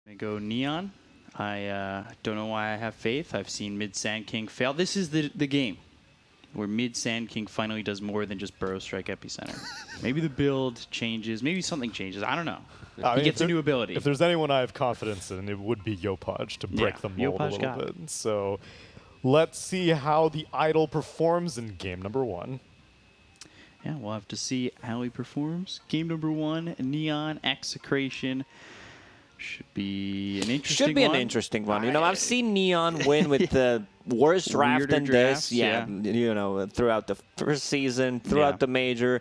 I go Neon. I don't know why I have faith. I've seen Mid Sand King fail. This is the game where Mid Sand King finally does more than just Burrow Strike Epicenter. Maybe the build changes. Maybe something changes. I don't know. He gets a new ability. If there's anyone I have confidence in, it would be Yopaj to break the mold a little bit. So let's see how the Idol performs in game number 1. Yeah, we'll have to see how he performs. Game number 1, Neon Execration. Should be an interesting one. You know, I've seen Neon win with the worst draft than this. Yeah, you know, throughout the first season, throughout the major.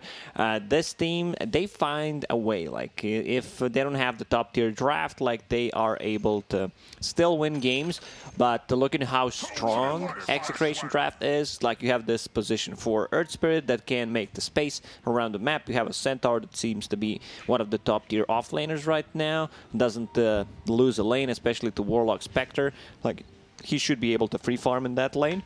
This team, they find a way. Like, if they don't have the top-tier draft, like, they are able to still win games. But looking at how strong Execration draft is, like, you have this position for Earth Spirit that can make the space around the map. You have a Centaur that seems to be one of the top-tier offlaners right now. Doesn't lose a lane, especially to Warlock Spectre. Like, he should be able to free farm in that lane.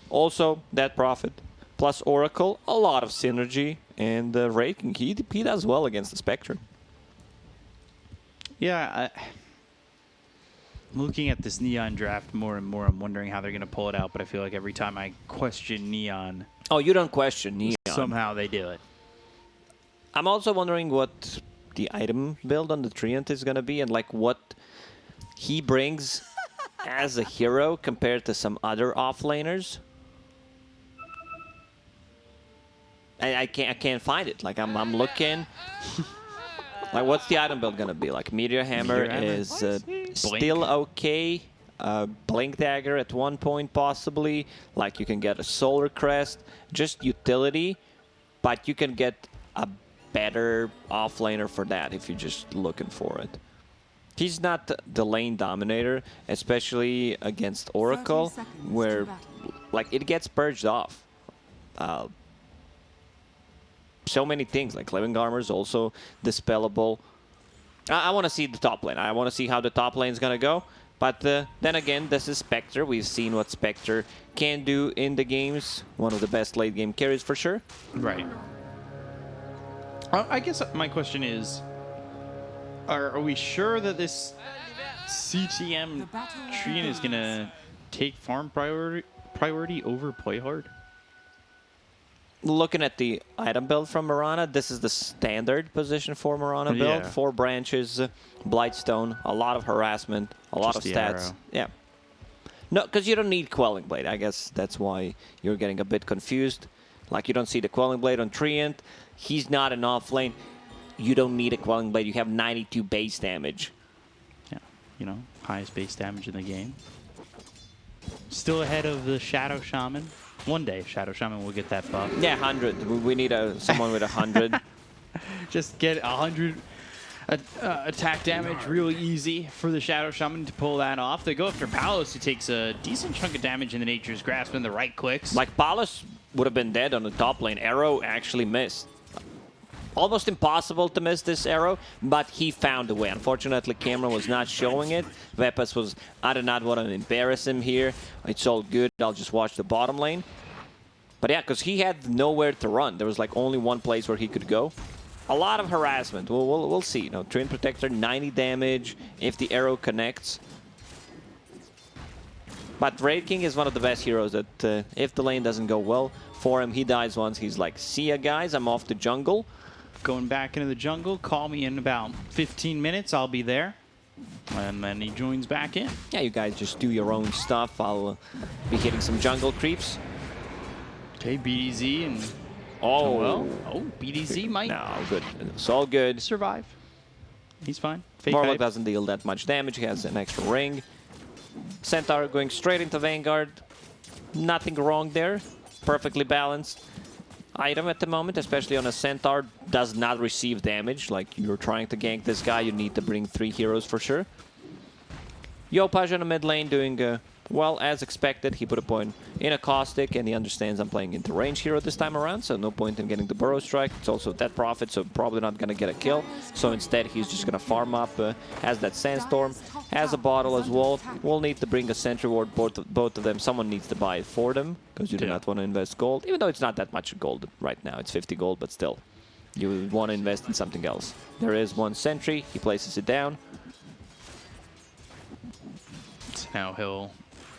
Also, that Prophet plus Oracle, a lot of synergy, and Raking, he does well against the Spectre. Yeah, looking at this Neon draft more and more, I'm wondering how they're going to pull it out, but I feel like every time I question Neon... Oh, you don't question Neon. Somehow they do it. I'm also wondering what the item build on the Treant is going to be, and like what he brings as a hero compared to some other offlaners. I can't find it. Like I'm looking. Like, what's the item build gonna be? Like, Meteor Hammer is still okay. Blink Dagger at one point possibly. Like, you can get a Solar Crest, just utility, but you can get a better offlaner for that if you're just looking for it. He's not the lane dominator, especially against Oracle, where like it gets purged off. So many things, like Living Armor is also dispellable. I want to see the top lane. I want to see how the top lane is going to go. But then again, this is Spectre. We've seen what Spectre can do in the games. One of the best late game carries for sure. Right. I guess my question is, are we sure that this CTM Treant is going to take farm priority over play hard? Looking at the item build from Mirana, this is the standard position for Mirana build. 4 branches, Blightstone, a lot of harassment, a lot of stats. Arrow. Yeah. No, because you don't need Quelling Blade. I guess that's why you're getting a bit confused. Like, you don't see the Quelling Blade on Treant. He's not an off lane. You don't need a Quelling Blade. You have 92 base damage. Yeah, you know, highest base damage in the game. Still ahead of the Shadow Shaman. One day, Shadow Shaman will get that buff. Yeah, 100. We need someone with 100. Just get 100 attack damage really easy for the Shadow Shaman to pull that off. They go after Palos, who takes a decent chunk of damage in the Nature's Grasp and the right clicks. Like, Palos would have been dead on the top lane. Arrow actually missed. Almost impossible to miss this arrow, but he found a way. Unfortunately, camera was not showing it. Vepas was, I do not want to embarrass him here. It's all good. I'll just watch the bottom lane. But yeah, because he had nowhere to run. There was like only one place where he could go. A lot of harassment. We'll see. You know, Treant Protector, 90 damage if the arrow connects. But Raid King is one of the best heroes that if the lane doesn't go well for him, he dies once. He's like, see ya guys, I'm off to jungle. Going back into the jungle, call me in about 15 minutes, I'll be there. And then he joins back in. Yeah, you guys just do your own stuff. I'll be hitting some jungle creeps. Okay, BDZ and... Oh, well. Oh, BDZ might... No, good. It's all good. Survive. He's fine. Fake Warlock hype. doesn't deal that much damage. He has an extra ring. Centaur going straight into Vanguard. Nothing wrong there. Perfectly balanced item at the moment, especially on a Centaur. Does not receive damage. Like, you're trying to gank this guy, you need to bring 3 heroes for sure. Yopaj on the mid lane doing well as expected. He put a point in a Caustic, and he understands I'm playing into range hero this time around, so no point in getting the Burrow Strike. It's also that Prophet, so probably not going to get a kill. So instead, he's just going to farm up, has that Sandstorm, has a bottle as well. We'll need to bring a Sentry Ward, both of them. Someone needs to buy it for them, because you do not want to invest gold, even though it's not that much gold right now. It's 50 gold, but still. You want to invest in something else. There is one Sentry. He places it down. Now he'll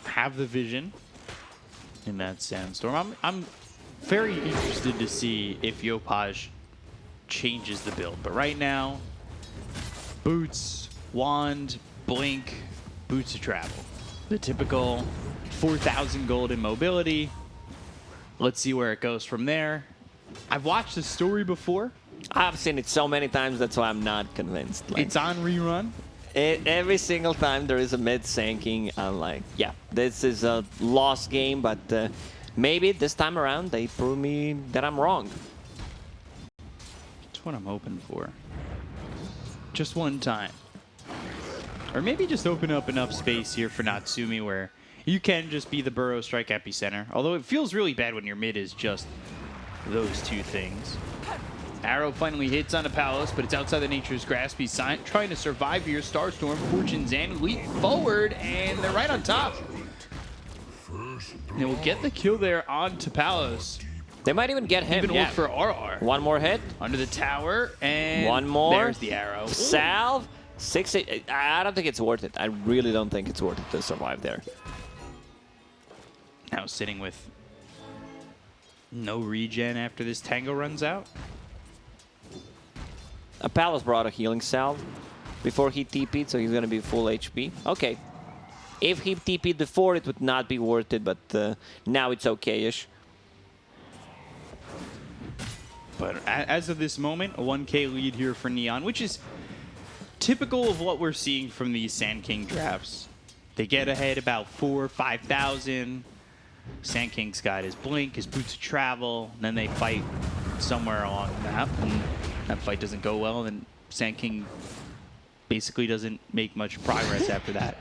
have the vision in that sandstorm. I'm very interested to see if Yopaj changes the build. But right now, boots, wand, blink, boots of travel. The typical 4,000 gold in mobility. Let's see where it goes from there. I've watched the story before. I've seen it so many times, that's why I'm not convinced. Like, It's on rerun. every single time there is a mid-sanking, I'm like, yeah, this is a lost game, but maybe this time around they prove me that I'm wrong. That's what I'm hoping for. Just one time. Or maybe just open up enough space here for Natsumi where you can just be the burrow strike epicenter. Although it feels really bad when your mid is just those two things. Arrow finally hits on a Palos, but it's outside the Nature's Grasp. He's trying to survive here. Starstorm, Fortune, Zan leap forward, and they're right on top. And we'll get the kill there on to Palos. They might even get him. Even ult for RR. One more hit. Under the tower, and one more. There's the arrow. Salve. 6-8. I don't think it's worth it. I really don't think it's worth it to survive there. Now sitting with no regen after this Tango runs out. Palos brought a healing salve before he TP'd, so he's going to be full HP. Okay. If he TP'd before, it would not be worth it, but now it's okay-ish. But as of this moment, a 1K lead here for Neon, which is typical of what we're seeing from these Sand King drafts. They get ahead about 4,000 or 5,000. Sand King's got his blink, his boots of travel, and then they fight somewhere along the map, and that fight doesn't go well, and Sand King basically doesn't make much progress after that.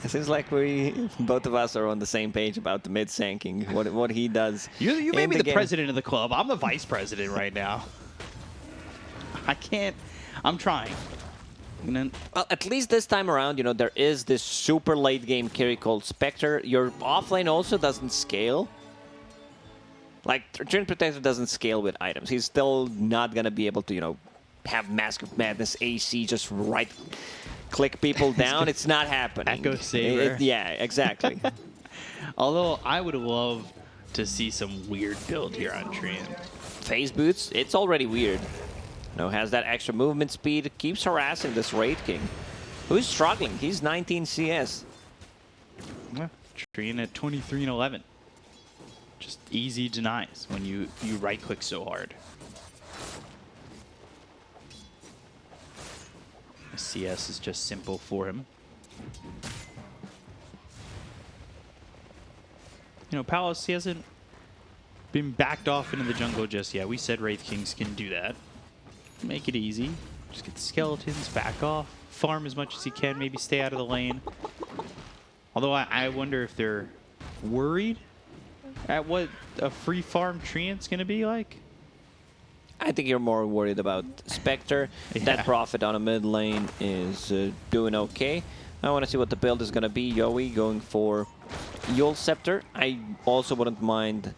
It seems like both of us are on the same page about the mid-Sand King, what he does. You made me the game. president of the club. I'm the vice president right now. I can't. I'm trying. Well, at least this time around, you know, there is this super late game carry called Spectre. Your offlane also doesn't scale. Like, TNC Predator doesn't scale with items. He's still not going to be able to, you know, have Mask of Madness AC just right-click people down. It's not happening. Echo Saber. Yeah, exactly. Although, I would love to see some weird build here on Treant. Phase Boots, it's already weird. You know, has that extra movement speed, keeps harassing this Wraith King, who's struggling. He's 19 CS. Yeah, Treant at 23 and 11. Just easy denies when you right-click so hard. The CS is just simple for him. You know, Palos, he hasn't been backed off into the jungle just yet. We said Wraith Kings can do that. Make it easy. Just get the skeletons, back off, farm as much as you can, maybe stay out of the lane. Although I wonder if they're worried at what a free farm Treant's going to be like. I think you're more worried about Spectre. Yeah. That Prophet on a mid lane is doing okay. I want to see what the build is going to be. Yowie going for Yule Scepter. I also wouldn't mind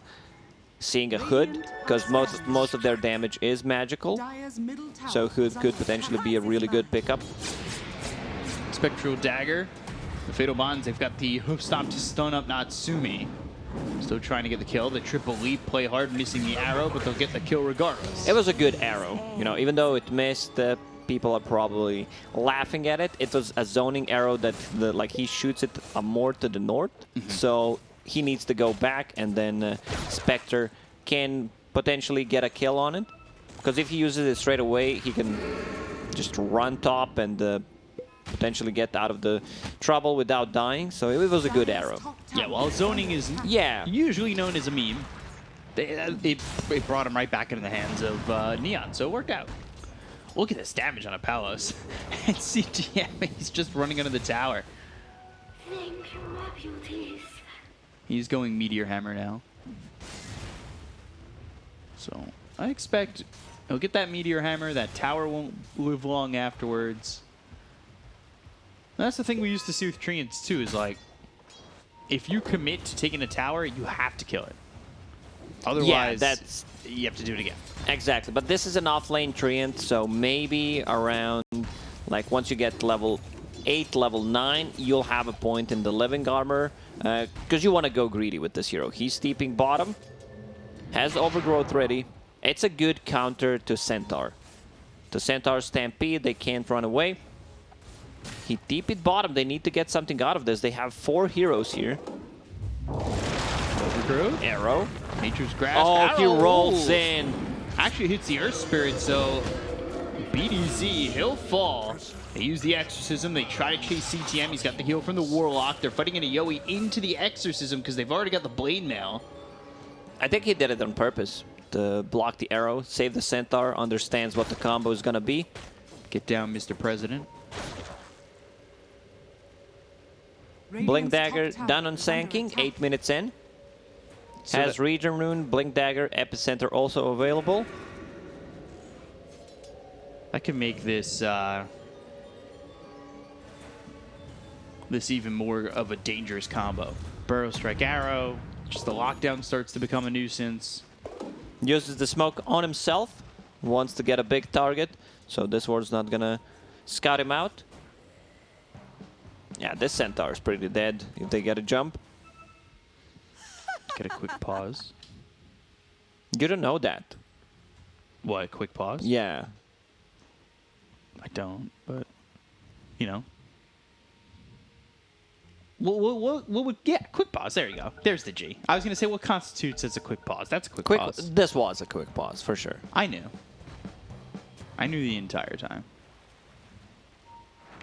seeing a Hood, because most of their damage is magical. So Hood could potentially be a really good pickup. Spectral Dagger. The Fatal Bonds, they've got the Hoof Stomp to stun up Natsumi. Still trying to get the kill. The triple leap, play hard, missing the arrow, but they'll get the kill regardless. It was a good arrow. You know, even though it missed, people are probably laughing at it. It was a zoning arrow that, like, he shoots it more to the north. So he needs to go back, and then Spectre can potentially get a kill on it. Because if he uses it straight away, he can just run top and potentially get out of the trouble without dying. So it was a good arrow. Yeah, well, zoning is usually known as a meme. It brought him right back into the hands of Neon, so it worked out. Look at this damage on a Palos. And CGM, he's just running under the tower. He's going Meteor Hammer now. So I expect he'll get that Meteor Hammer. That tower won't live long afterwards. That's the thing we used to see with Treants too, is like, if you commit to taking a tower, you have to kill it. Otherwise, you have to do it again. Exactly, but this is an off-lane Treant, so maybe around, like, once you get level 8, level 9, you'll have a point in the living armor, because you want to go greedy with this hero. He's steeping bottom, has overgrowth ready. It's a good counter to Centaur. To Centaur Stampede, they can't run away. He TP'd bottom, they need to get something out of this. They have 4 heroes here. Overgrowth. Arrow. Nature's Grasp. Oh, Arrow. he rolls in. Actually hits the Earth Spirit, so BDZ, he'll fall. They use the Exorcism. They try to chase CTM. He's got the heal from the Warlock. They're fighting into Yowie into the Exorcism because they've already got the Blade Mail. I think he did it on purpose to block the arrow, save the Centaur, understands what the combo is going to be. Get down, Mr. President. Blink Dagger done on Sand King, 8 minutes in. So Has Region Rune, Blink Dagger, Epicenter also available. I can make this this even more of a dangerous combo. Burrow Strike Arrow, just the lockdown starts to become a nuisance. Uses the smoke on himself, wants to get a big target, so this ward's not gonna scout him out. Yeah, this Centaur is pretty dead if they get a jump. Get a quick pause. You don't know that. What, quick pause? Yeah. I don't, but, you know. What would, yeah, quick pause. There you go. There's the G. I was going to say what constitutes as a quick pause. That's a quick pause. This was a quick pause, for sure. I knew. I knew the entire time.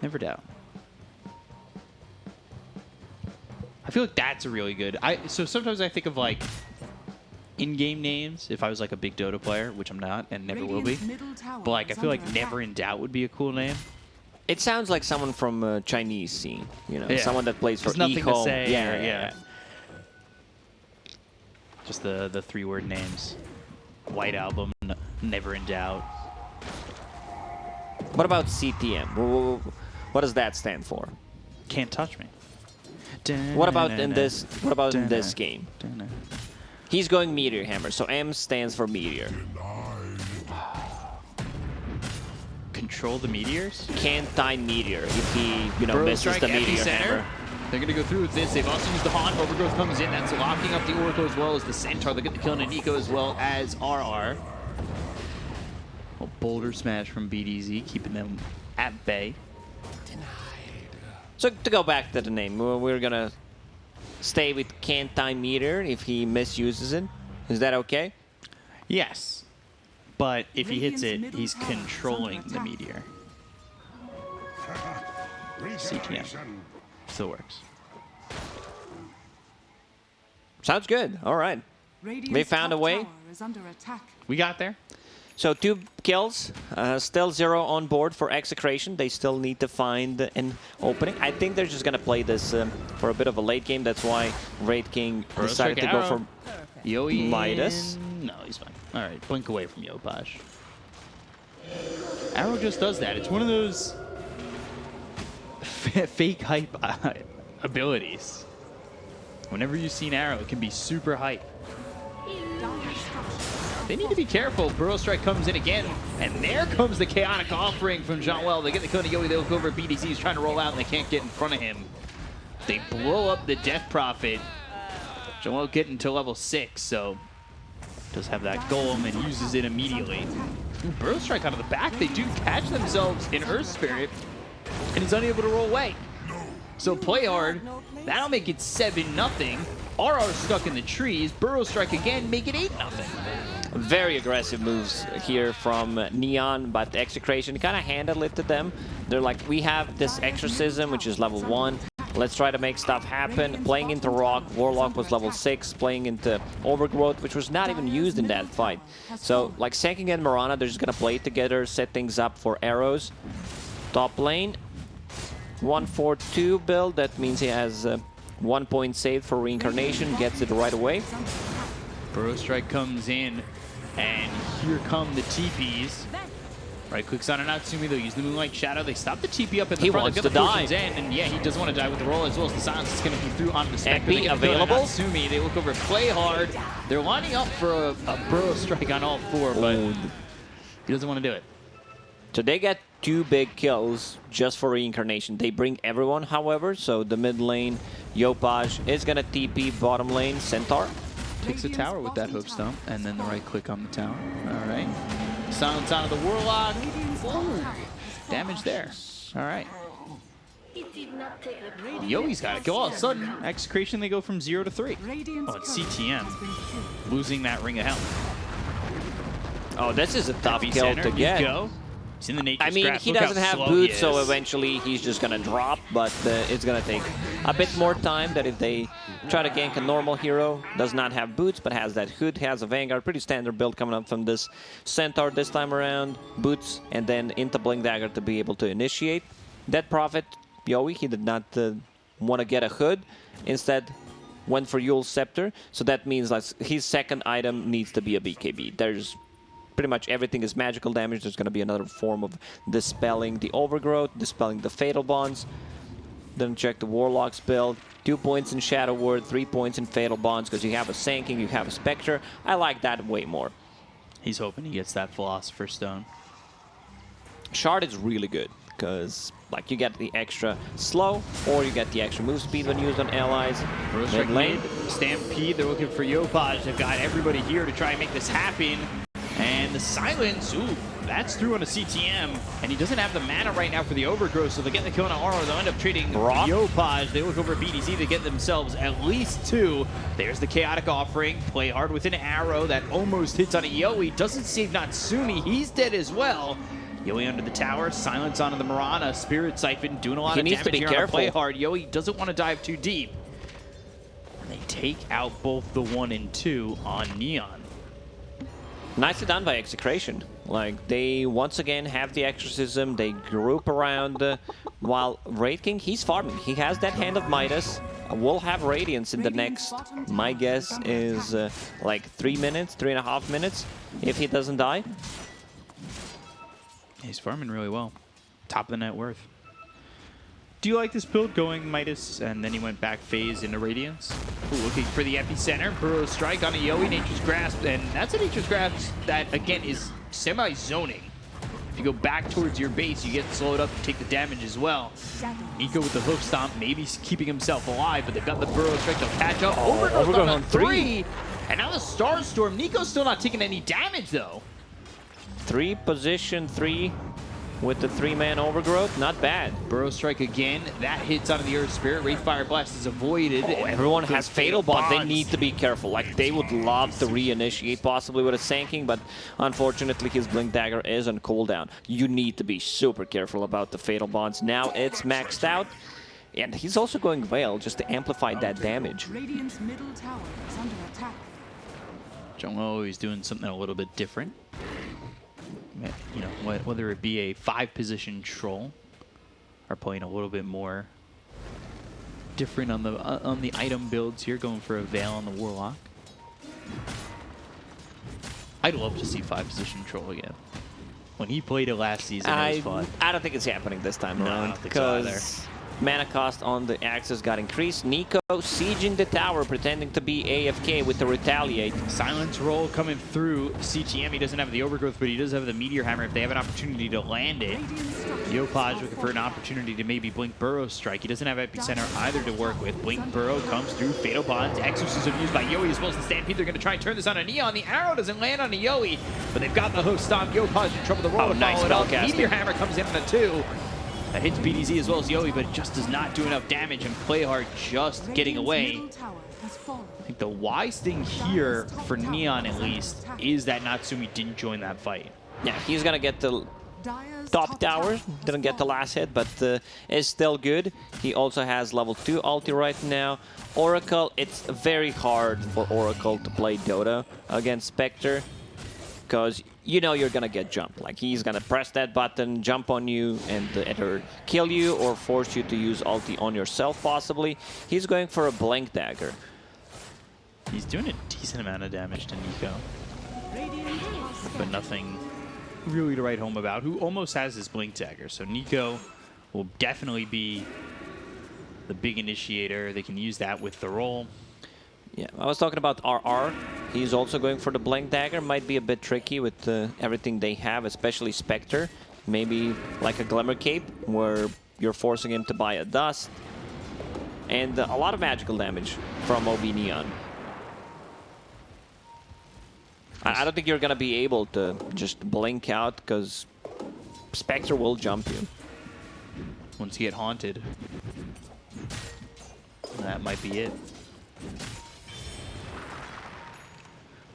Never doubt. I feel like that's a really good... So sometimes I think of, like, in-game names, if I was, like, a big Dota player, which I'm not and never will be. But, like, I feel like Never in Doubt would be a cool name. It sounds like someone from a Chinese scene, you know, Yeah. someone that plays for There's nothing to say. Yeah. Just the 3-word names. White Album, Never in Doubt. What about CTM? What does that stand for? Can't touch me. What about in this? What about in this game? He's going Meteor Hammer, so M stands for Meteor. Control the meteors? Can't die Meteor if he, you know, Burrow misses Strike, the Meteor Epicenter. Hammer. They're going to go through with this. They've also used the Haunt. Overgrowth comes in. That's locking up the Oracle as well as the Centaur. They get the kill on Nico as well as RR. A Boulder Smash from BDZ, keeping them at bay. So to go back to the name, we're going to stay with Can't Die Meteor if he misuses it. Is that okay? Yes. But if he hits it, he's controlling the meteor. CTM. Still works. Sounds good. All right. They found a way. We got there. So 2 kills, still 0 on board for Execration. They still need to find an opening. I think they're just going to play this for a bit of a late game. That's why Raid King decided to go for Yowie Midas. No, he's fine. All right, blink away from Yopaj. Arrow just does that. It's one of those fake hype abilities. Whenever you see an Arrow, it can be super hype. They need to be careful. Burrow Strike comes in again, and there comes the Chaotic Offering from Jean-Well. They get the kill to Yowie. They look over at BDC. He's trying to roll out, and they can't get in front of him. They blow up the Death Prophet. Jean-Well getting to level 6, so does have that golem and uses it immediately. Burrow Strike out of the back. They do catch themselves in Earth Spirit, and he's unable to roll away. So play hard. That'll make it 7-0. RR stuck in the trees. Burrow Strike again, make it 8-0. Very aggressive moves here from Neon, but Execration kind of handled it to them. They're like, we have this Exorcism, which is level 1. Let's try to make stuff happen. Playing into Rock, Warlock was level 6. Playing into Overgrowth, which was not even used in that fight. So, like Sand King and Mirana, they're just going to play together, set things up for arrows. Top lane, 1-4-2 build. That means he has 1 point saved for Reincarnation. Gets it right away. Burrow Strike comes in, and here come the TPs. Right, clicks on an Natsumi, they'll use the Moonlight Shadow. They stop the TP up in the front. Wants They've to got the die. potions in, and yeah, he does want to die with the roll as well as the silence is going to be through onto the Spectre. MP available. Natsumi, they look over, play hard. They're lining up for a Burrow Strike on all 4, but he doesn't want to do it. So they get 2 big kills just for reincarnation. They bring everyone, however, so the mid lane, Yopaj is gonna TP bottom lane, Centaur. Takes the tower with that hoof stomp, and then the right click on the tower. All right. Silence out of the Warlock. Ooh, damage there. All right. Yoi's got it. Go all of a sudden, Execration, they go from 0 to 3. Oh, it's CTM losing that Ring of Hell. Oh, this is a tough kill to get. Nico. He's in the nature's I mean, grasp. he Look doesn't how have slow boots, he so is. eventually he's just gonna drop, but it's gonna take a bit more time than if they try to gank a normal hero. Does not have boots, but has that hood, has a Vanguard. Pretty standard build coming up from this Centaur this time around. Boots, and then into Blink Dagger to be able to initiate. Dead Prophet, Yoi, he did not want to get a hood. Instead, went for Yule's Scepter. So that means like his second item needs to be a BKB. There's pretty much everything is magical damage. There's going to be another form of dispelling the Overgrowth, dispelling the Fatal Bonds. Then check the Warlock's build. 2 points in Shadow Word, 3 points in Fatal Bonds, because you have a Sand King, you have a Spectre. I like that way more. He's hoping he gets that Philosopher's Stone. Shard is really good, because like you get the extra slow, or you get the extra move speed when used on allies. Mid lane. Stampede, they're looking for Yopaj. They've got everybody here to try and make this happen. And the silence, ooh, that's through on a CTM. And he doesn't have the mana right now for the Overgrowth, so they get the kill on Aura. They'll end up trading Yopaj. They look over at BDC to get themselves at least 2. There's the Chaotic Offering. Play hard with an arrow that almost hits on a Yoi. Doesn't save Natsumi. He's dead as well. Yoi under the tower. Silence onto the Mirana. Spirit Siphon doing a lot of damage here on the Play Hard. Yoi doesn't want to dive too deep. And they take out both the 1 and 2 on Neon. Nicely done by Execration. Like, they once again have the exorcism, they group around, while Wraith King, he's farming. He has that Hand of Midas, will have Radiance in the next, my guess is like 3 minutes, 3.5 minutes, if he doesn't die. He's farming really well. Top of the net worth. Do you like this build going Midas and then he went back phase into Radiance? Ooh, looking for the epicenter. Burrow Strike on a Yoi, Nature's Grasp, and that's a Nature's Grasp that again is semi-zoning. If you go back towards your base, you get slowed up, you take the damage as well. Nico with the hoof stomp, maybe keeping himself alive, but they've got the Burrow Strike, they'll catch up. Overgrowth on 3. And now the Star Storm. Nico's still not taking any damage though. 3 position 3 with the 3-man Overgrowth, not bad. Burrow Strike again, that hits onto the Earth Spirit. Wraithfire Blast is avoided. Oh, everyone has Fatal Bonds. They need to be careful. Like, they would love to reinitiate possibly with a Sand King, but unfortunately his Blink Dagger is on cooldown. You need to be super careful about the Fatal Bonds. Now it's maxed out, and he's also going Veil just to amplify that damage. Radiant's middle tower is under attack. Jungho is doing something a little bit different. You know, whether it be a 5-position troll or playing a little bit more different on the item builds here, going for a Veil on the Warlock. I'd love to see 5-position troll again. When he played it last season, it was fun. I don't think it's happening this time around. I don't think so either. Mana cost on the Axis got increased. Nico sieging the tower, pretending to be AFK with the Retaliate. Silence roll coming through CTM. He doesn't have the Overgrowth, but he does have the Meteor Hammer if they have an opportunity to land it. Yopaj looking for an opportunity to maybe blink Burrow Strike. He doesn't have Epicenter either to work with. Blink Burrow comes through. Fatal Bonds. Exorcism used by Yoi as well as the Stampede. They're going to try and turn this on a Neon. The arrow doesn't land on a Yoi, but they've got the hoof stomp. Yopaj in trouble. The roll to nice follow it up. spellcasting. Meteor Hammer comes in on a 2. That hits BDZ as well as Yoi, but just does not do enough damage, and Play Hard just getting away. I think the wise thing here, for Neon at least, is that Natsumi didn't join that fight. Yeah, he's going to get the top tower. Didn't get the last hit, but is still good. He also has level 2 ulti right now. Oracle, it's very hard for Oracle to play Dota against Spectre, because you know you're gonna get jumped. Like, he's gonna press that button, jump on you, and either kill you or force you to use ulti on yourself, possibly. He's going for a Blink Dagger. He's doing a decent amount of damage to Nico, but nothing really to write home about, who almost has his Blink Dagger. So Nico will definitely be the big initiator. They can use that with the roll. Yeah, I was talking about RR. He's also going for the Blink Dagger. Might be a bit tricky with everything they have, especially Spectre. Maybe like a Glimmer Cape, where you're forcing him to buy a Dust. And a lot of magical damage from OB Neon. I don't think you're going to be able to just blink out, because Spectre will jump you. Once you get haunted, that might be it.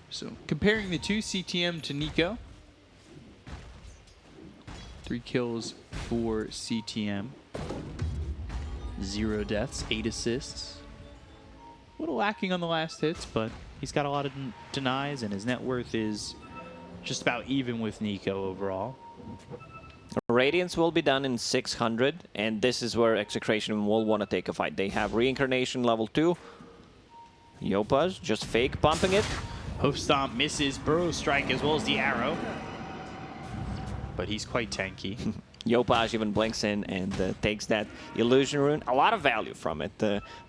So, comparing the two, CTM to Nico. 3 kills for CTM. 0 deaths, 8 assists. A little lacking on the last hits, but he's got a lot of denies, and his net worth is just about even with Nico overall. Radiance will be done in 600, and this is where Execration will want to take a fight. They have Reincarnation level 2. Yopaj just fake pumping it. Hoof Stomp misses Burrow Strike as well as the arrow. But he's quite tanky. Yopaj even blinks in and takes that Illusion Rune. A lot of value from it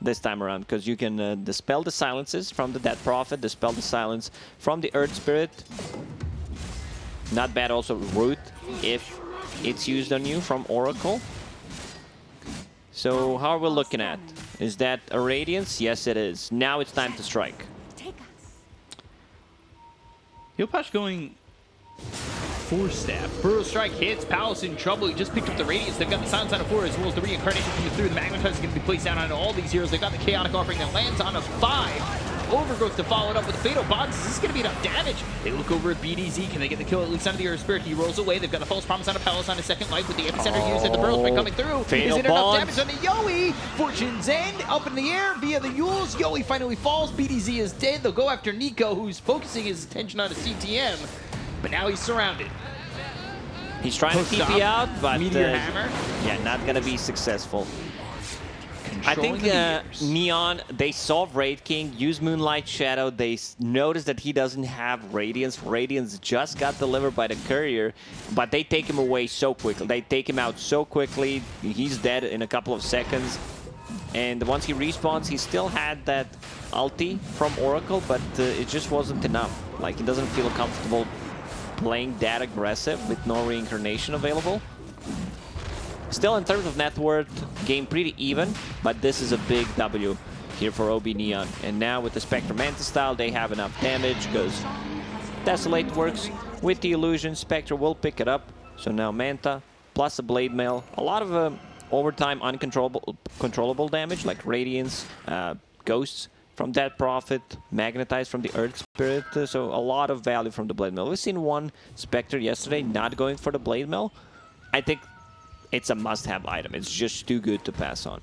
this time around, because you can dispel the silences from the Dead Prophet, dispel the silence from the Earth Spirit. Not bad also Root if it's used on you from Oracle. So how are we looking at? Is that a Radiance? Yes, it is. Now it's time to strike. Yopaj going 4-staff. Burrow Strike hits. Palace in trouble. He just picked up the Radiance. They've got the Silence on a 4 as well as the Reincarnation coming through. The Magnetize is going to be placed down on all these heroes. They've got the Chaotic Offering that lands on a 5. Overgrowth to follow it up with the Fatal Bonds. Is this going to be enough damage? They look over at BDZ. Can they get the kill at least under the Earth Spirit? He rolls away. They've got the False Promise on a Palace on his second life with the Epicenter used at the Burrow Strike coming through. Fatal Is it enough Bonds. damage on the Yowie? Fortune's End up in the air via the Yules. Yowie finally falls. BDZ is dead. They'll go after Nico, who's focusing his attention on a CTM. But now he's surrounded. He's trying to TP out, but Meteor Hammer. yeah, not gonna be successful. I Controlling think the meteors. Neon, they saw Wraith King use Moonlight Shadow. They noticed that he doesn't have Radiance. Radiance just got delivered by the Courier, but they take him away so quickly. They take him out so quickly. He's dead in a couple of seconds. And once he respawns, he still had that ulti from Oracle, but it just wasn't enough. Like, he doesn't feel comfortable playing that aggressive with no Reincarnation available. Still, in terms of net worth, game pretty even, but this is a big W here for OB Neon. And now with the Spectre Manta style, they have enough damage because Desolate works with the Illusion. Spectre will pick it up. So now Manta plus a Blade Mail. A lot of overtime uncontrollable damage like Radiance, Ghosts from Dead Prophet, Magnetize from the Earth Spirit. So a lot of value from the Blade Mail. We've seen one Spectre yesterday not going for the Blade Mail. I think it's a must-have item. It's just too good to pass on.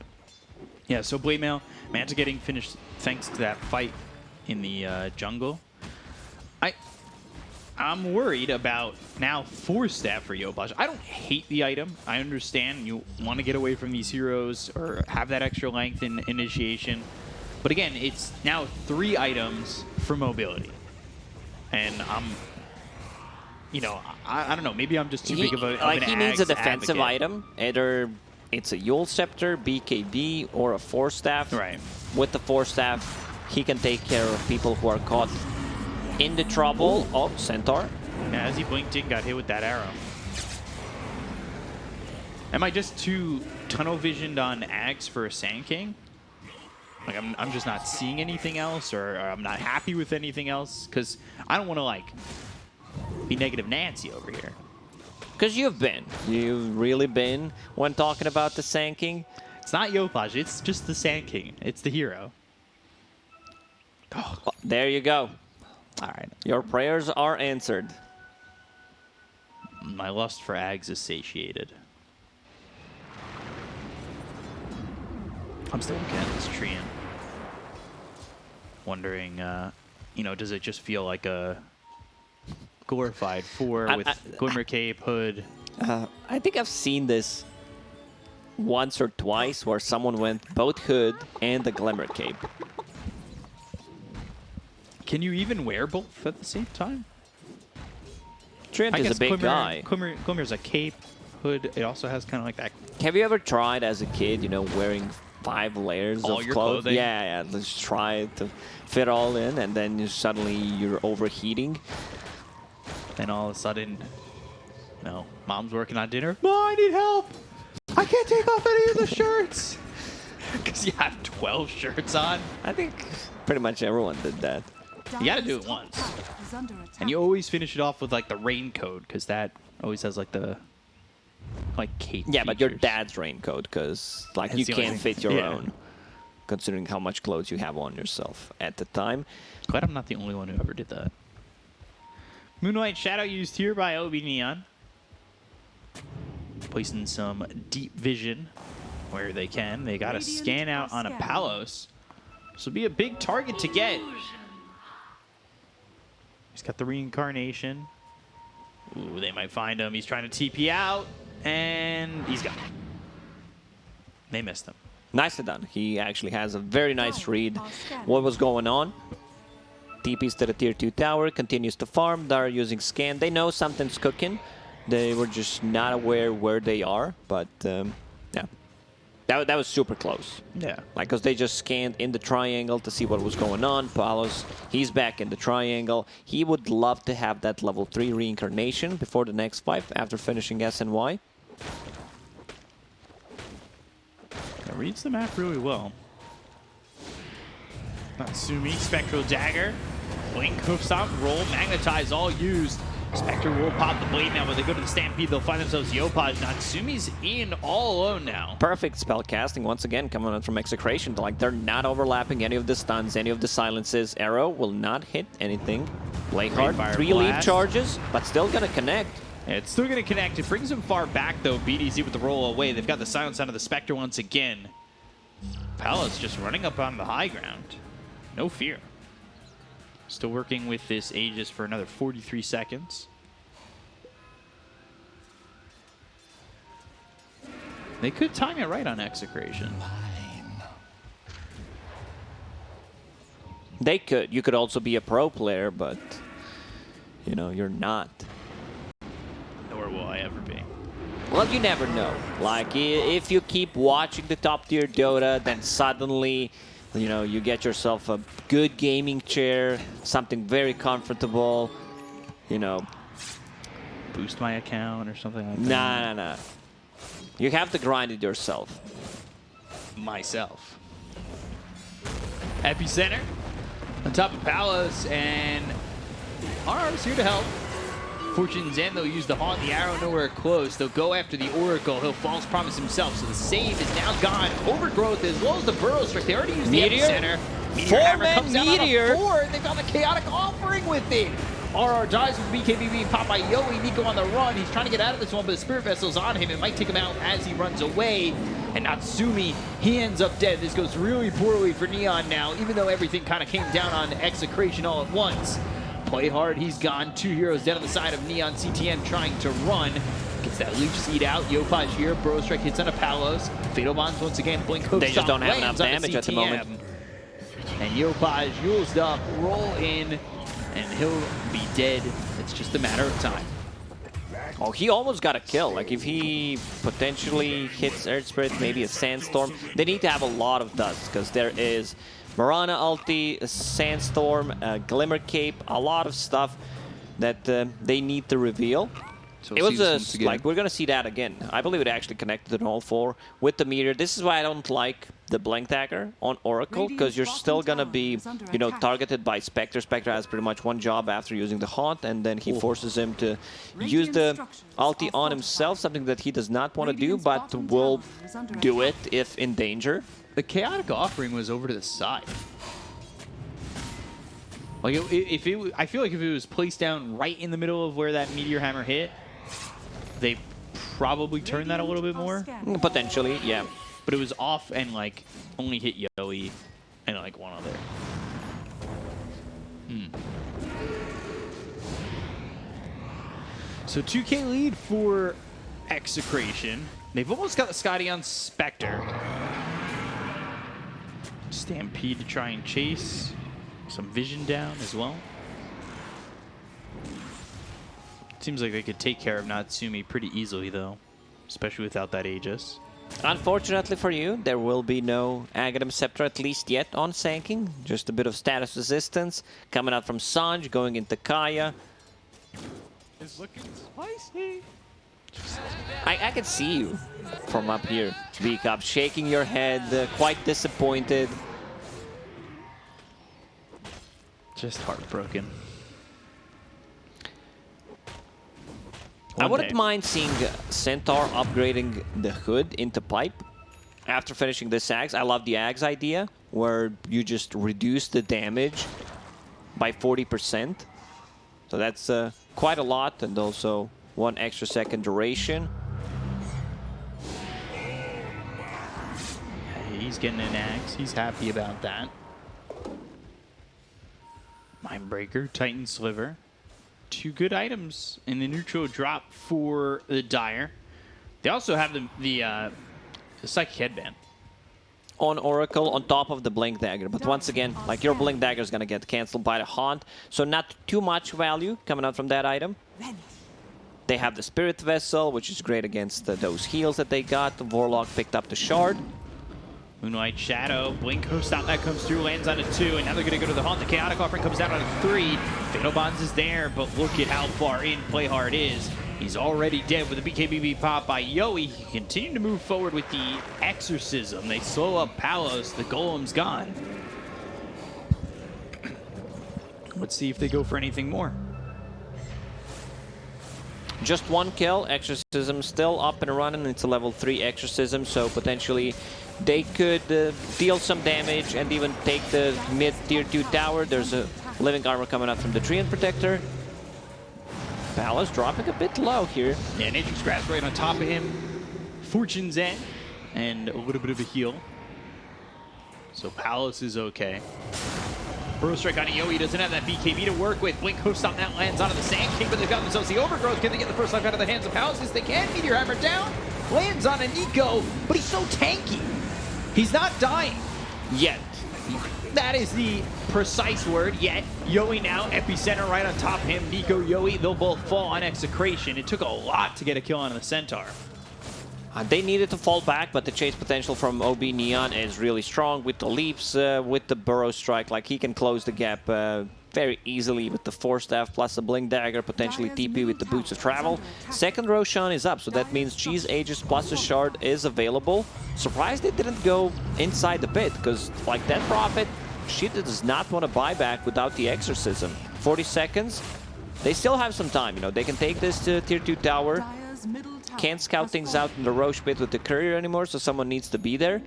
Yeah, so Blade Mail, Manta getting finished thanks to that fight in the jungle. I'm worried about now 4-staff for Yopaj. I don't hate the item. I understand you want to get away from these heroes or have that extra length in initiation. But again, it's now 3 items for mobility. And you know, I don't know. Maybe I'm just too big of a like an he needs a Ags defensive advocate. item. Either it's a Yule Scepter, BKB, or a 4-staff. Right. With the 4-staff, he can take care of people who are caught in the trouble. Oh, Centaur. Yeah, as he blinked in, got hit with that arrow. Am I just too tunnel visioned on Ags for a Sand King? Like I'm just not seeing anything else, or I'm not happy with anything else, because I don't want to like be negative Nancy over here. Because you've really been when talking about the Sand King. It's not Yopaj, it's just the Sand King. It's the hero. Oh, Well, there you go. all right. Your prayers are answered. My lust for Ags is satiated. I'm still looking at this tree and wondering, you know, does it just feel like a glorified 4 with Glimmer Cape, Hood? I think I've seen this once or twice where someone went both Hood and the Glimmer Cape. Can you even wear both at the same time? Trent is a big guy. Glimmer's a cape, Hood. It also has kind of like that. Have you ever tried as a kid, you know, wearing 5 layers All of your clothes? clothing? Yeah, let's try to fit all in, and then suddenly you're overheating. And all of a sudden, no. Mom's working on dinner. Mom, I need help. I can't take off any of the shirts. Because you have 12 shirts on. I think pretty much everyone did that. You gotta do it once. And you always finish it off with like the raincoat, because that always has like the cape. Yeah, but your features. dad's raincoat, because like That's you the only can't thing. fit your Yeah. own, considering how much clothes you have on yourself at the time. Glad I'm not the only one who ever did that. Moonlight Shadow used here by OB Neon. Placing some deep vision where they can. They got to scan out on a Palos. This will be a big target to get. He's got the reincarnation. Ooh, they might find him. He's trying to TP out, and he's gone. They missed him. Nicely done. He actually has a very nice read what was going on. TPs to the tier 2 tower, continues to farm. They're using scan. They know something's cooking. They were just not aware where they are, but yeah. That was super close. Yeah. Like, because they just scanned in the triangle to see what was going on. Palos, he's back in the triangle. He would love to have that level 3 reincarnation before the next fight after finishing SNY. That reads the map really well. Natsumi, Spectral Dagger. Blink, Hoof Stomp, Roll, Magnetize, all used. Spectre will pop the blade now. When they go to the Stampede, they'll find themselves Yopaj. Natsumi's in all alone now. Perfect spell casting once again coming out from Execration. Like, they're not overlapping any of the stuns, any of the silences. Arrow will not hit anything. Play hard. 3 leap charges, but still gonna connect. Yeah, it's still going to connect. It brings him far back, though. BDZ with the roll away. They've got the silence out of the Spectre once again. Palos just running up on the high ground. No fear. Still working with this Aegis for another 43 seconds. They could time it right on Execration. They could. You could also be a pro player, but, you know, you're not. Nor will I ever be. Well, you never know. Like, if you keep watching the top tier Dota, then suddenly, you know, you get yourself a good gaming chair, something very comfortable, you know. Boost my account or something like that. Nah. You have to grind it yourself. Myself. Epicenter on top of Palos, and RR's here to help. Fortune's End, they'll use the Haunt, the Arrow nowhere close. They'll go after the Oracle. He'll false promise himself, so the save is now gone. Overgrowth as well as the Burrow Strike. They already used the Epicenter. Meteor Hammer comes down on a 4, and they've got the Chaotic Offering with it. RR dies with BKB being popped by Yoey. Nico on the run. He's trying to get out of this one, but the Spirit Vessel's on him. It might take him out as he runs away. And Natsumi, he ends up dead. This goes really poorly for Neon now, even though everything kind of came down on Execration all at once. Play hard, he's gone. 2 heroes dead on the side of Neon. CTM trying to run. Gets that Leech Seed out. Yopaj here. Burrow Strike hits on a Palos. Fatal Bonds once again. Blink Hook They just don't have enough damage at the moment. And Yopaj used up, roll in, and he'll be dead. It's just a matter of time. Oh, he almost got a kill. Like, if he potentially hits Earth Spirit, maybe a Sandstorm, they need to have a lot of dust, because there is Marana ulti, a Sandstorm, a Glimmer Cape, a lot of stuff that they need to reveal. So it was like, we're going to see that again. I believe it actually connected on all 4 with the Meteor. This is why I don't like the Blink Dagger on Oracle, because you're still going to be, you know, targeted by Spectre. Spectre has pretty much one job after using the Haunt, and then he forces him to use the ulti on himself, something that he does not want to do, but will do it if in danger. The Chaotic Offering was over to the side. Like, I feel like if it was placed down right in the middle of where that Meteor Hammer hit, they probably turned that a little bit more. Potentially, yeah. But it was off and, like, only hit Yoey and, like, one other. So 2K lead for Execration. They've almost got the Scotty on Spectre. Stampede to try and chase. Some vision down as well. Seems like they could take care of Natsumi pretty easily, though, especially without that Aegis. Unfortunately for you, there will be no Aghanim Scepter, at least yet, on Sanking. Just a bit of status resistance coming out from Sanj, going into Kaya. It's looking spicy. I can see you from up here, B-Cup, shaking your head, quite disappointed. Just heartbroken. I wouldn't mind seeing Centaur upgrading the hood into pipe after finishing this Axe. I love the Axe idea, where you just reduce the damage by 40%. So that's quite a lot, and also 1 extra second duration. He's getting an Axe. He's happy about that. Mindbreaker, Titan Sliver. 2 good items in the neutral drop for the Dire. They also have the Psychic Headband. On Oracle, on top of the Blink Dagger. But once again, like, your Blink Dagger is going to get cancelled by the Haunt, so not too much value coming out from that item. They have the Spirit Vessel, which is great against those heals that they got. The Warlock picked up the Shard. Moonlight Shadow, Blink Host out, that comes through, lands on a 2, and now they're going to go to the Haunt. The Chaotic Offering comes down on a 3. Fatal Bonds is there, but look at how far in Playhard is. He's already dead with a BKB pop by Yoey. He continued to move forward with the Exorcism. They slow up Palos. The Golem's gone. Let's see if they go for anything more. Just 1 kill. Exorcism still up and running. It's a level 3 Exorcism, so potentially they could deal some damage and even take the mid tier 2 tower. There's a living armor coming up from the Treant Protector. Palos dropping a bit low here. Yeah, Nature's Grasp right on top of him. Fortune's End and a little bit of a heal. So Palos is okay. Burrow Strike on Yoey doesn't have that BKB to work with. Blink Host on that lands onto the Sand King, but they've got themselves the Overgrowth. Can they get the first life out of the hands of Palos? Yes, they can. Meteor Hammer down. Lands on a Nico, but he's so tanky. He's not dying. Yet. That is the precise word, yet. Yoey now, Epicenter right on top of him. Nico, Yoey, they'll both fall on Execration. It took a lot to get a kill on the Centaur. They needed to fall back, but the chase potential from OB Neon is really strong with the leaps, with the Burrow Strike. Like, he can close the gap very easily with the Force Staff plus a Blink Dagger, potentially TP with the Boots of Travel. Second Roshan is up, so that means Cheese Aegis plus a Shard is available. Surprised they didn't go inside the pit, because like that Prophet, she does not want to buy back without the Exorcism. 40 seconds. They still have some time, you know. They can take this to tier 2 tower. Can't scout things out in the Roche pit with the courier anymore, so someone needs to be there.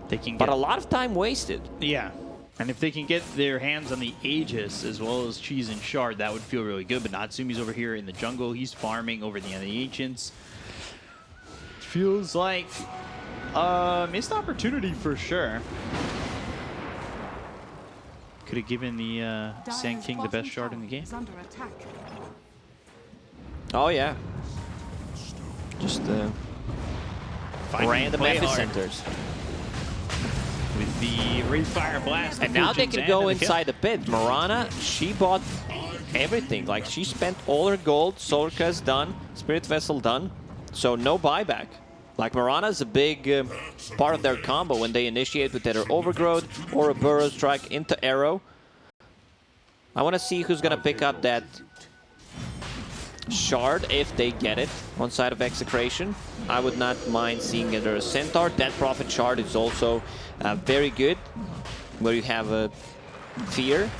They can but a lot of time wasted. Yeah. And if they can get their hands on the Aegis as well as Cheese and Shard, that would feel really good. But Natsumi's over here in the jungle. He's farming over the Ancients. Feels like a missed opportunity for sure. Could have given the Sand King the best shard in the game. Oh, yeah. Just random epicenters. With the Wraithfire Blast. And now they can go inside the pit. Mirana, she bought everything. Like, she spent all her gold. Solar Crest done. Spirit Vessel done. So no buyback. Like, Mirana is a big part of their combo when they initiate with either Overgrowth or a Burrow Strike into Arrow. I want to see who's going to pick up that Shard if they get it on side of Execration. I would not mind seeing either a Centaur. That Prophet Shard is also very good, where you have a Fear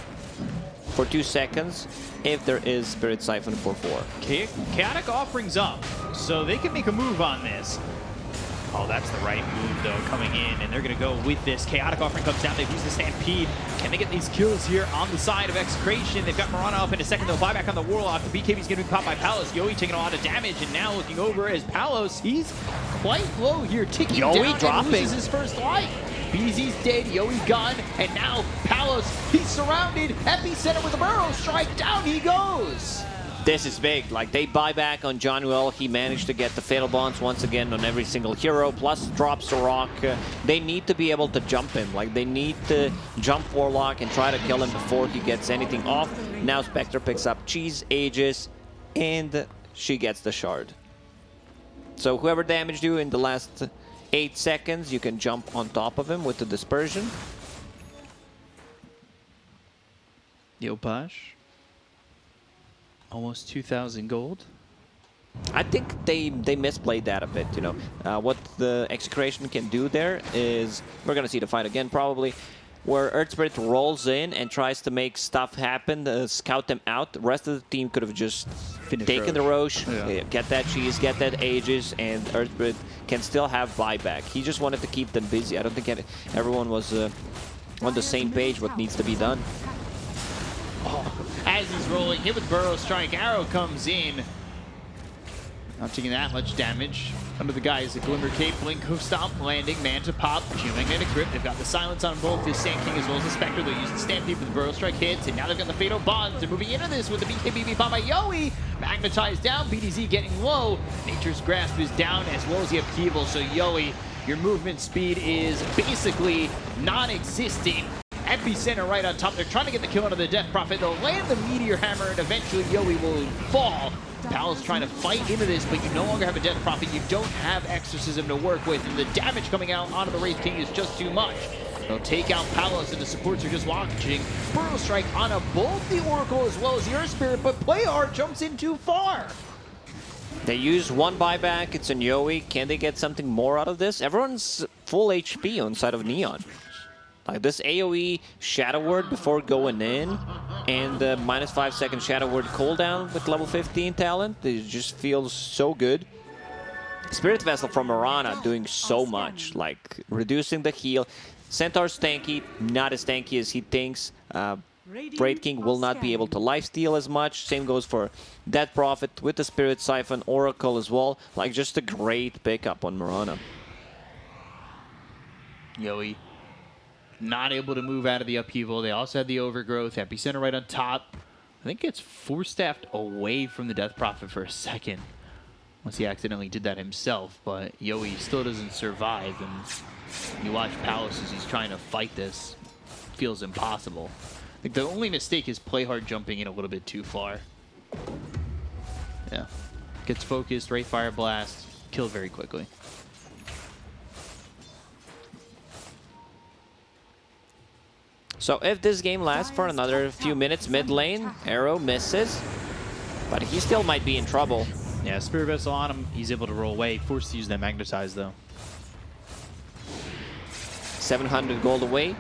for 2 seconds if there is Spirit Siphon for 4. Chaotic Offering's up, so they can make a move on this. Oh, that's the right move, though, coming in, and they're going to go with this. Chaotic Offering comes down. They've used the Stampede. Can they get these kills here on the side of Execration? They've got Mirana up in a second. They'll buy back on the Warlock. The BKB's going to be popped by Palos. Yoey taking a lot of damage, and now looking over as Palos, he's quite low here, ticking down and loses his first life. BZ's dead, Yoey gone, and now Palos, he's surrounded. Epicenter with a Burrow Strike. Down he goes. This is big. Like, they buy back on Johnuel. He managed to get the Fatal Bonds once again on every single hero, plus drops the rock. They need to be able to jump him. Like, they need to jump Warlock and try to kill him before he gets anything off. Now Spectre picks up Cheese Aegis, and she gets the Shard. So whoever damaged you in the last 8 seconds, you can jump on top of him with the Dispersion. Yopash. Almost 2,000 gold. I think they misplayed that a bit, you know. What the Execration can do there is, we're going to see the fight again probably, where Earth Spirit rolls in and tries to make stuff happen, scout them out. The rest of the team could have just taken the Roche, get that cheese, get that Aegis, and Earth Spirit can still have buyback. He just wanted to keep them busy. I don't think everyone was on the same page what needs to be done. Oh, as he's rolling, hit with Burrow Strike, arrow comes in. Not taking that much damage. Under the guys, a Glimmer Cape, Blink, Hoof Stomp, landing, Manta Pop, Geomagnetic Grip. They've got the silence on both the Sand King as well as the Spectre. They'll use the Stampede with the Burrow Strike hits, and now they've got the Fatal Bonds. They're moving into this with the BKB pop by Yowie. Magnetized down, BDZ getting low. Nature's Grasp is down as well as the upheaval. So Yowie, your movement speed is basically non-existent. Epicenter right on top. They're trying to get the kill out of the Death Prophet. They'll land the Meteor Hammer, and eventually Yowie will fall. Pal's trying to fight into this, but you no longer have a Death Prophet. You don't have Exorcism to work with, and the damage coming out onto the Wraith King is just too much. They'll take out Palos, and the supports are just watching. Burrow Strike on both the Oracle as well as the Earth Spirit, but Playhard jumps in too far. They use one buyback. It's on Yowie. Can they get something more out of this? Everyone's full HP on side of Neon. Like this AoE Shadow Word before going in, and the -5 second Shadow Word cooldown with level 15 talent. It just feels so good. Spirit Vessel from Mirana doing so much, like reducing the heal. Centaur's tanky, not as tanky as he thinks. Wraith King will not be able to lifesteal as much. Same goes for Death Prophet with the Spirit Siphon, Oracle as well. Like just a great pickup on Mirana. Yowie not able to move out of the upheaval. They also had the overgrowth. Epicenter right on top. I think it's force-staffed away from the Death Prophet for a second. Unless he accidentally did that himself. But Yowie still doesn't survive. And you watch Palos as he's trying to fight this. Feels impossible. I think the only mistake is Playhard jumping in a little bit too far. Yeah. Gets focused, Wraith Fire Blast. Killed very quickly. So if this game lasts for another few minutes mid lane, Arrow misses, but he still might be in trouble. Yeah, Spirit Vessel on him, he's able to roll away, forced to use that Magnetize though. 700 gold away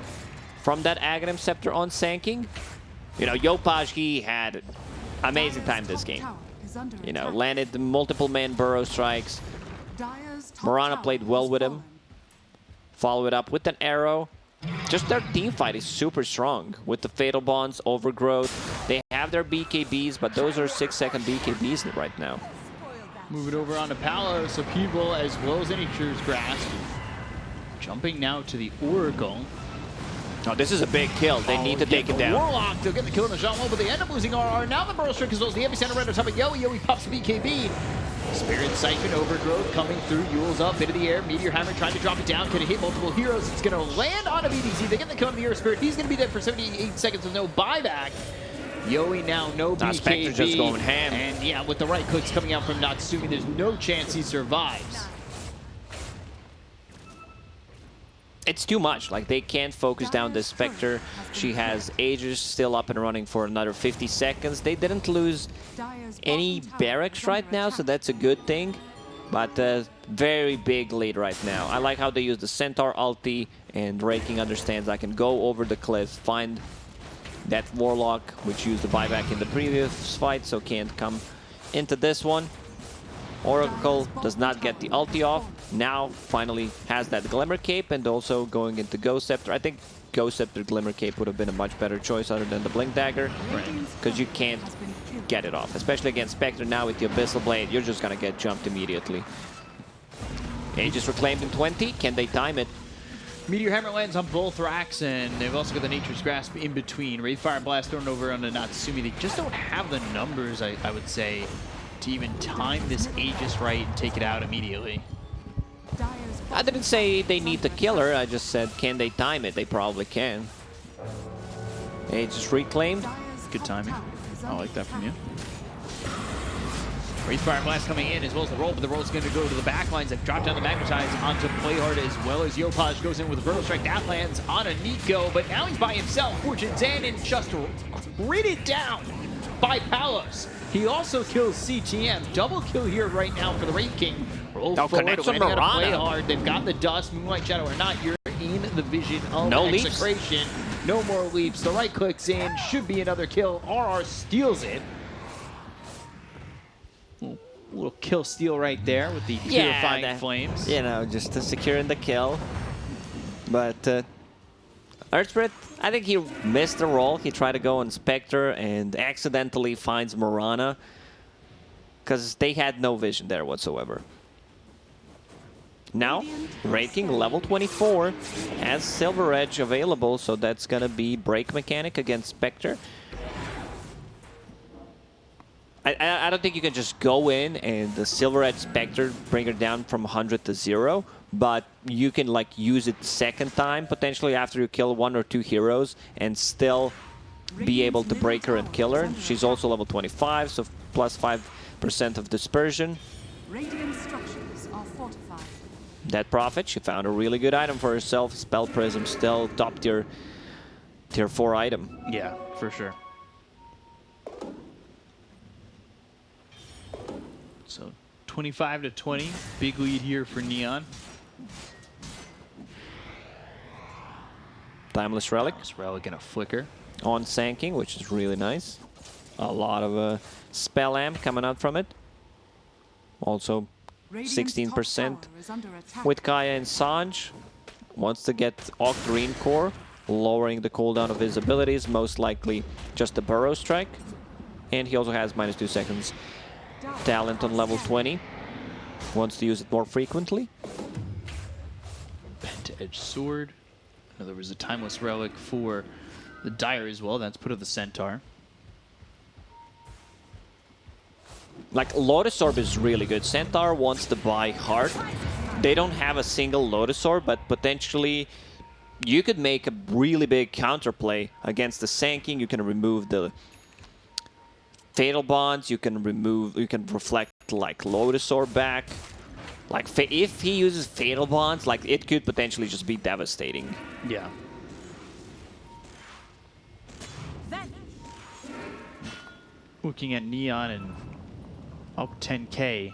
from that Aghanim Scepter on Sand King. You know, Yopaj, he had amazing time this game. You know, landed the multiple man Burrow Strikes. Mirana played well with him. Follow it up with an arrow. Just their team fight is super strong with the Fatal Bonds, Overgrowth. They have their BKBs, but those are 6-second BKBs right now. Move it over onto Palos, Upheaval, as well as Nature's Grasp. Jumping now to the Oracle. Oh, this is a big kill. They need to take it down. Warlock, they'll get the kill in the shot wall, but they end up losing RR. Now the Burrow Strike as well as the Epicenter right on top of Yowie. Yowie pops the BKB. Spirit Siphon, Overgrowth coming through, Yule's up into the air, Meteor Hammer trying to drop it down, can it hit multiple heroes? It's gonna land on a BDC, they get the kill on the Earth Spirit, he's gonna be dead for 78 seconds with no buyback. Yowie now, no BKB. Spectre just going ham. And yeah, with the right clicks coming out from Natsumi, there's no chance he survives. It's too much. Like, they can't focus down this Spectre. She has Aegis still up and running for another 50 seconds. They didn't lose any barracks right now, so that's a good thing. But very big lead right now. I like how they use the Centaur ulti, and Wraith King understands I can go over the cliff, find that Warlock, which used the buyback in the previous fight, so can't come into this one. Oracle does not get the ulti off. Now finally has that Glimmer Cape, and also going into Ghost Scepter. I think Ghost Scepter Glimmer Cape would have been a much better choice other than the Blink Dagger, because you can't get it off. Especially against Spectre now with the Abyssal Blade, you're just gonna get jumped immediately. Aegis reclaimed in 20. Can they time it? Meteor Hammer lands on both racks, and they've also got the Nature's Grasp in between. Wraith Fire Blast thrown over onto Natsumi. They just don't have the numbers, I would say, to even time this Aegis right and take it out immediately. I didn't say they need to kill her, I just said, can they time it? They probably can. Aegis reclaimed. Good timing. I like that from you. Wraith Fire Blast coming in as well as the roll, but the roll's going to go to the back lines. They've dropped down the Magnetize onto Playhard as well as Yopaj goes in with the Burrow Strike. That lands on a Nico, but now he's by himself. Fortune Zan and just grit it down. by Palos. He also kills CTM. Double kill here right now for the Wraith King. Roll forward, connects on Wendy gotta play Mirana. hard. They've got the dust, Moonlight Shadow or not. You're in the vision of No leaps. Execration. No more leaps. The right clicks in. Should be another kill. RR steals it. Little kill steal right there with the purifying flames. You know, just to securing the kill. But Earthspirit, I think he missed the roll. He tried to go on Spectre and accidentally finds Mirana because they had no vision there whatsoever. Now, Wraith King level 24 has Silver Edge available, so that's going to be Break Mechanic against Spectre. I don't think you can just go in and the Silver Edge Spectre bring her down from 100 to 0, but you can like use it second time, potentially after you kill 1 or 2 heroes, and still be able to break her and kill her. She's also level 25, so plus 5% of dispersion. Radiant structures are fortified. That Prophet, she found a really good item for herself. Spell Prism, still top tier 4 item. Yeah, for sure. So 25 to 20, big lead here for Neon. Timeless Relic. This relic in a flicker. On Sanking, which is really nice. A lot of spell amp coming out from it. Also 16% with Kaya and Sanj. Wants to get Octarine Core, lowering the cooldown of his abilities, most likely just a Burrow Strike. And he also has -2 seconds talent on level 20. Wants to use it more frequently. Bent Edge Sword. Now, there was a Timeless Relic for the Dire as well. That's put of the Centaur. Like, Lotus Orb is really good. Centaur wants to buy hard. They don't have a single Lotus Orb, but potentially you could make a really big counterplay against the Sanking. You can remove the Fatal Bonds, you can reflect like Lotus Orb back. Like if he uses Fatal Bonds, like it could potentially just be devastating. Yeah. Looking at Neon and up 10k,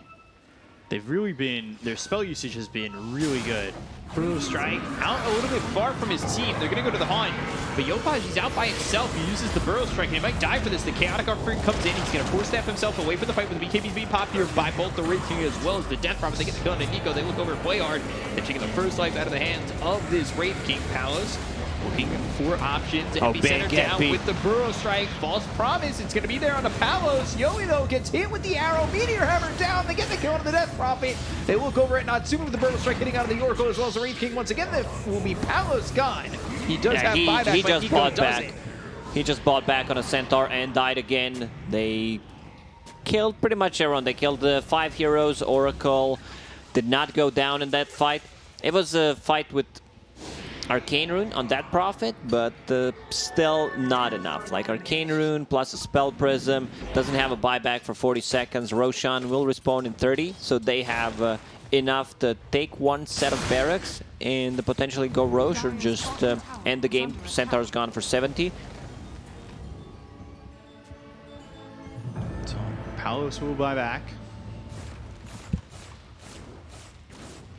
they've really been, their spell usage has been really good. Burrow Strike out a little bit far from his team. They're going to go to the Hunt, but Yopaj, he's out by himself. He uses the Burrow Strike, and he might die for this. The Chaotic Offering comes in. He's going to force step himself away from the fight with the BKBs being popped here by both the Wraith King as well as the Death Prophet. They get the kill on Nico. They look over play hard. They're taking the first life out of the hands of this Wraith King. Palos looking for options. Epicenter down with the Burrow Strike. False Promise. It's going to be there on the Palos. Yoi, though, gets hit with the arrow. Meteor Hammer down. They get the kill on the Death Prophet. They look over at Natsumi with the Burrow Strike hitting out of the Oracle as well as the Wraith King. Once again, that will be Palos gone. He does have buyback, he but just Nico bought doesn't. back. He just bought back on a Centaur and died again. They killed pretty much everyone. They killed the 5 heroes. Oracle did not go down in that fight. It was a fight with Arcane Rune on that Prophet, but still not enough. Like Arcane Rune plus a Spell Prism doesn't have a buyback for 40 seconds. Roshan will respawn in 30, so they have enough to take one set of barracks and potentially go Roche or just end the game. Centaur's gone for 70. So Palos will buy back.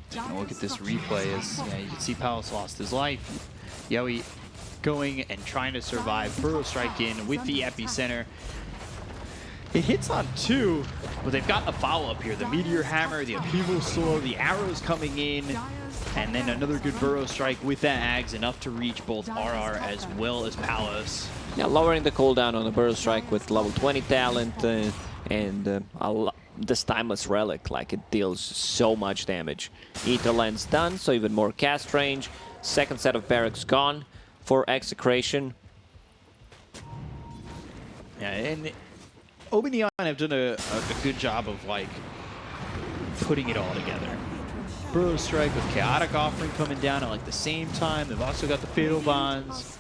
Taking a look at this replay as you can see Palos lost his life. Yoi going and trying to survive. Burrow Strike in with the Epicenter. It hits on 2, but they've got a follow-up here. The Meteor Hammer, the Upheaval Sword, the arrows coming in, and then another good Burrow Strike with that Ags, enough to reach both RR as well as Palos. Yeah, lowering the cooldown on the Burrow Strike with level 20 talent and this Timeless Relic, like it deals so much damage. Ether Lens done, so even more cast range. Second set of barracks gone for Execration. Yeah, and Obi have done a good job of like putting it all together. Burrow Strike with Chaotic Offering coming down at like the same time. They've also got the Fatal Bonds.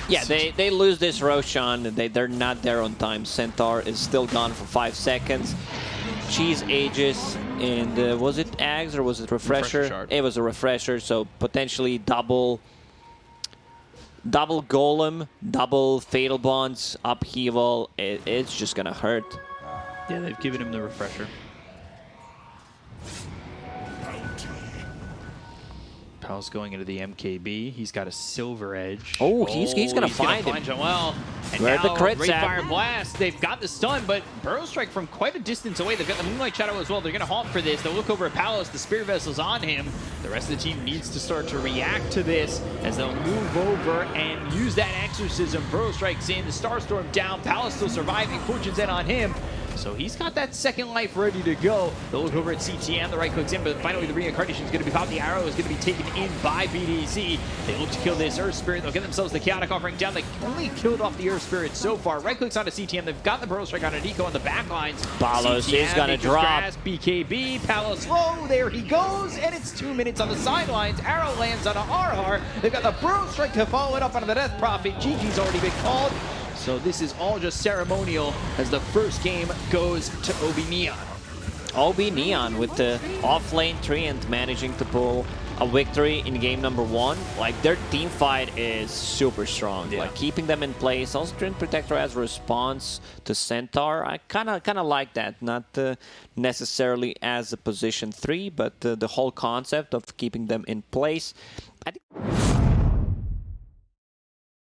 Yeah, they lose this Roshan. They're not there on time. Centaur is still gone for 5 seconds. Cheese Aegis, and was it Ags or was it Refresher? Refresher shard. It was a Refresher, so potentially double double Golem, double Fatal Bonds, upheaval, it's just gonna hurt. Yeah, they've given him the refresher. Pal's going into the MKB. He's got a silver edge. Oh, he's gonna find him. Joel. And Where now, the crits Ray at? Fire Blast. They've got the stun, but Burrow Strike from quite a distance away. They've got the Moonlight Shadow as well. They're gonna haunt for this. They'll look over at Palos. The Spirit Vessel's on him. The rest of the team needs to start to react to this as they'll move over and use that Exorcism. Burrow Strike's in. The Starstorm down. Palos still surviving. Fortune's in on him. So he's got that second life ready to go. They'll look over at CTM, the right click's in, but finally the reincarnation is going to be popped. The arrow is going to be taken in by BDC. They look to kill this Earth Spirit. They'll get themselves the Chaotic Offering down. They only killed off the Earth Spirit so far. Right clicks onto CTM. They've got the Burrow Strike on Nico on the back lines. Palos is going to drop. BKB, Palos low, there he goes, and it's 2 minutes on the sidelines. Arrow lands on a RR. They've got the Burrow Strike to follow it up onto the Death Prophet. GG's already been called. So this is all just ceremonial as the first game goes to OB Neon. OB Neon with the off-lane Treant managing to pull a victory in game number 1. Like, their team fight is super strong. Yeah. Like, keeping them in place. Also, Treant Protector as a response to Centaur. I kind of like that. Not necessarily as a position 3, but the whole concept of keeping them in place. I think